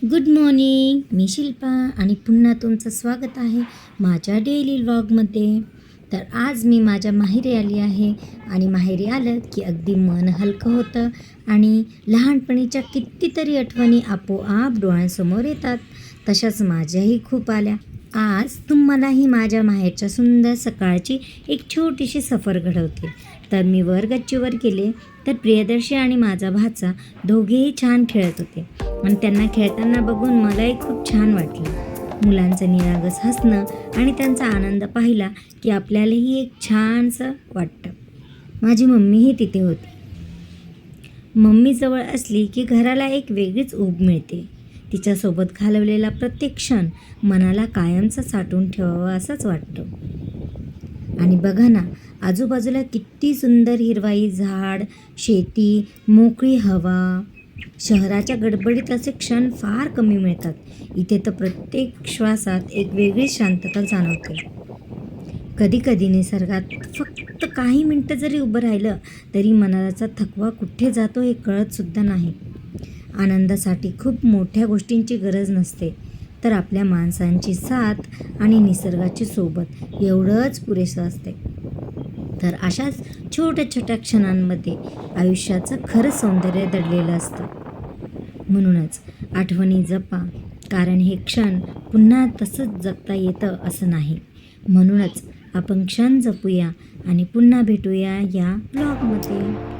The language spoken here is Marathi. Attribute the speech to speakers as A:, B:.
A: Good morning. मी शिल्पा आणि पुन्हा तुमचं स्वागत आहे माझ्या डेली व्लॉगमध्ये. तर आज मी माझ्या माहेरी आली आहे आणि माहेरी आलं की अगदी मन हलकं होतं आणि लहानपणीच्या कितीतरी आठवणी आपोआप डोळ्यांसमोर येतात. तशाच माझ्याही खूप आल्या. आज तुम्हालाही माझ्या माहेरच्या सुंदर सकाळची एक छोटीशी सफर घडवते. तर मी वर गच्चीवर गेले तर प्रियदर्शी आणि माझा भाचा दोघेही छान खेळत होते आणि त्यांना खेळताना बघून मलाही खूप छान वाटलं. मुलांचं निरागस हसणं आणि त्यांचा आनंद पाहिला की आपल्यालाही एक छानसं वाटतं. माझी मम्मीही तिथे होती. मम्मी जवळ असली की घराला एक वेगळीच ऊब मिळते. तिच्यासोबत घालवलेला प्रत्येक क्षण मनाला कायमचा साठवून ठेवावा असंच वाटतं. आणि बघा ना, आजूबाजूला किती सुंदर हिरवाई, झाड, शेती, मोकळी हवा. शहराच्या गडबडीत असे क्षण फार कमी मिळतात. इथे तर प्रत्येक श्वासात एक वेगळी शांतता जाणवते. कधीकधी निसर्गात फक्त काही मिनटं जरी उभं राहिलं तरी मनाचा थकवा कुठे जातो हे कळतसुद्धा नाही. आनंदासाठी खूप मोठ्या गोष्टींची गरज नसते, तर आपल्या माणसांची साथ आणि निसर्गाची सोबत एवढंच पुरेसं असते. तर अशाच छोट्या छोट्या क्षणांमध्ये आयुष्याचं खरं सौंदर्य दडलेलं असतं. म्हणूनच आठवणी जपा, कारण हे क्षण पुन्हा तसंच जगता येतं असं नाही. म्हणूनच आपण क्षण जपूया आणि पुन्हा भेटूया या ब्लॉगमध्ये.